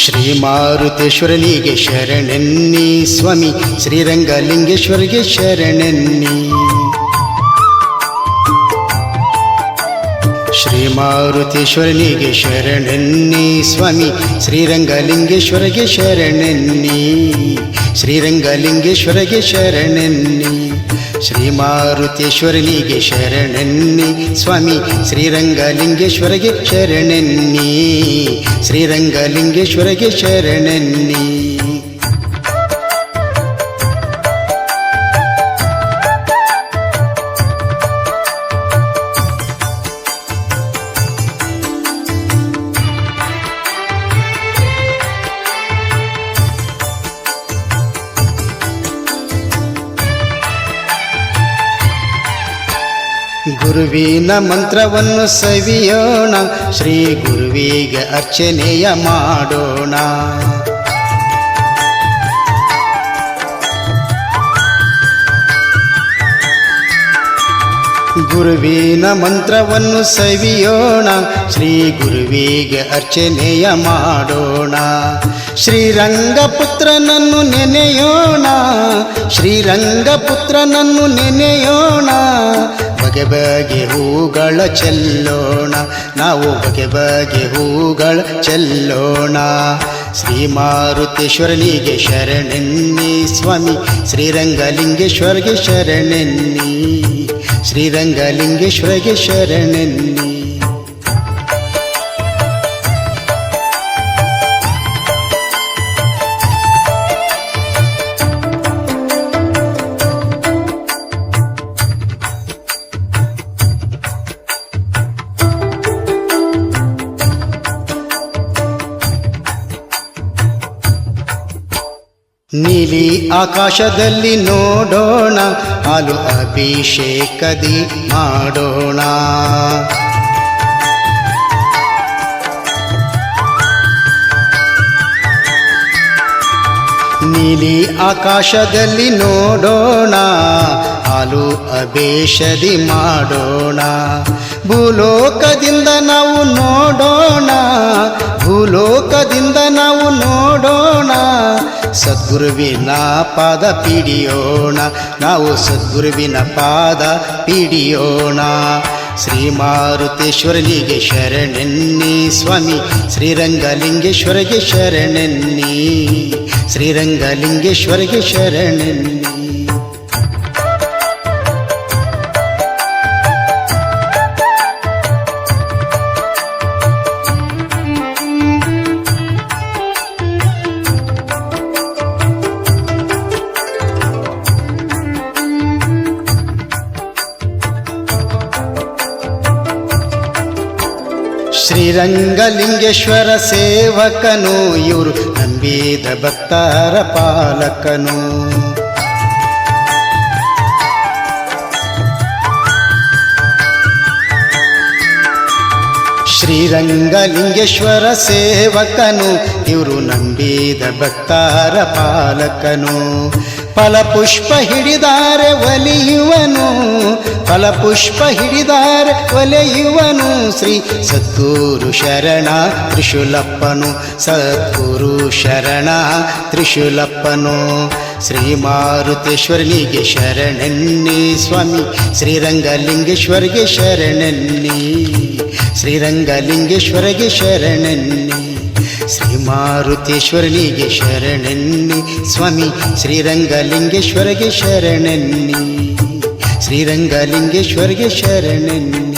ಶ್ರೀ ಮಾರುತೇಶ್ವರನಿಗೆ ಶರಣೆನ್ನಿ ಸ್ವಾಮಿ, ಶ್ರೀರಂಗಲಿಂಗೇಶ್ವರಿಗೆ ಶರಣೆನ್ನಿ. ಶ್ರೀ ಮಾರುತೇಶ್ವರನಿಗೆ ಶರಣೆನ್ನಿ ಸ್ವಾಮಿ, ಶ್ರೀರಂಗಲಿಂಗೇಶ್ವರಿಗೆ ಶರಣೆನ್ನಿ. ಶ್ರೀರಂಗಲಿಂಗೇಶ್ವರಿಗೆ ಶರಣೆನ್ನಿ. ಶ್ರೀ ಮಾರುತೇಶ್ವರನಿಗೆ ಶರಣೆನ್ನಿ ಸ್ವಾಮಿ, ಶ್ರೀರಂಗಲಿಂಗೇಶ್ವರಿಗೆ ಶರಣೆನ್ನಿ. ಶ್ರೀರಂಗಲಿಂಗೇಶ್ವರಿಗೆ ಶರಣೆನ್ನಿ. ಗುರುವಿನ ಮಂತ್ರವನ್ನು ಸವಿಯೋಣ, ಶ್ರೀ ಗುರುವಿಗೆ ಅರ್ಚನೆಯ ಮಾಡೋಣ. ಗುರುವಿನ ಮಂತ್ರವನ್ನು ಸವಿಯೋಣ, ಶ್ರೀ ಗುರುವಿಗೆ ಅರ್ಚನೆಯ ಮಾಡೋಣ. ಶ್ರೀರಂಗಪುತ್ರನನ್ನು ನೆನೆಯೋಣ, ಶ್ರೀರಂಗಪುತ್ರನನ್ನು ನೆನೆಯೋಣ. ಬಗೆ ಬಗೆ ಹೂಗಳ ಚೆಲ್ಲೋಣ, ನಾವು ಬಗೆ ಬಗೆ ಹೂಗಳ ಚೆಲ್ಲೋಣ. ಶ್ರೀ ಮಾರುತೇಶ್ವರನಿಗೆ ಶರಣೆನ್ನಿ ಸ್ವಾಮಿ, ಶ್ರೀರಂಗಲಿಂಗೇಶ್ವರಿಗೆ ಶರಣೆನ್ನಿ. ಶ್ರೀರಂಗಲಿಂಗೇಶ್ವರಿಗೆ ಶರಣೆನ್ನಿ. ನೀಲಿ ಆಕಾಶದಲ್ಲಿ ನೋಡೋಣ, ಹಾಲು ಅಭಿಷೇಕದಿ ಮಾಡೋಣ. ನೀಲಿ ಆಕಾಶದಲ್ಲಿ ನೋಡೋಣ, ಹಾಲು ಅಭಿಷೇಕದಿ ಮಾಡೋಣ. ಭೂಲೋಕದಿಂದ ನಾವು ನೋಡೋಣ, ಭೂಲೋಕದಿಂದ ನಾವು ನೋಡೋಣ. ಸದ್ಗುರುವಿನ ಪಾದ ಪಿಡಿಯೋಣ, ನಾವು ಸದ್ಗುರುವಿನ ಪಾದ ಪಿಡಿಯೋಣ. ಶ್ರೀ ಮಾರುತೇಶ್ವರನಿಗೆ ಶರಣೆನ್ನಿ ಸ್ವಾಮಿ, ಶ್ರೀರಂಗಲಿಂಗೇಶ್ವರಿಗೆ ಶರಣೆನ್ನಿ. ಶ್ರೀರಂಗಲಿಂಗೇಶ್ವರಿಗೆ ಶರಣೆನ್ನಿ. ಶ್ರೀರಂಗಲಿಂಗೇಶ್ವರ ಸೇವಕನು, ಇವರು ನಂಬಿದ ಭಕ್ತರ ಪಾಲಕನು. ಶ್ರೀರಂಗಲಿಂಗೇಶ್ವರ ಸೇವಕನು, ಇವರು ನಂಬಿದ ಭಕ್ತರ ಪಾಲಕನು. ಫಲಪುಷ್ಪ ಹಿಡಿದಾರೆ ಒಲಿಯುವನು, ಫಲಪುಷ್ಪ ಹಿಡಿದಾರೆ ಒಲೆಯುವನು. ಶ್ರೀ ಸದ್ಗುರು ಶರಣ ತ್ರಿಶೂಲಪ್ಪನು, ಸದ್ಗುರು ಶರಣ ತ್ರಿಶೂಲಪ್ಪನು. ಶ್ರೀ ಮಾರುತೇಶ್ವರನಿಗೆ ಶರಣೆನ್ನಿ ಸ್ವಾಮಿ, ಶ್ರೀರಂಗಲಿಂಗೇಶ್ವರಿಗೆ ಶರಣೆನ್ನಿ. ಶ್ರೀರಂಗಲಿಂಗೇಶ್ವರಿಗೆ ಶರಣೆನ್ನಿ. ಶ್ರೀ ಮಾರುತೇಶ್ವರನಿಗೆ ಶರಣೆನ್ನಿ ಸ್ವಾಮಿ, ಶ್ರೀರಂಗಲಿಂಗೇಶ್ವರಿಗೆ ಶರಣೆನ್ನಿ. ಶ್ರೀರಂಗಲಿಂಗೇಶ್ವರಿಗೆ ಶರಣೆನ್ನಿ.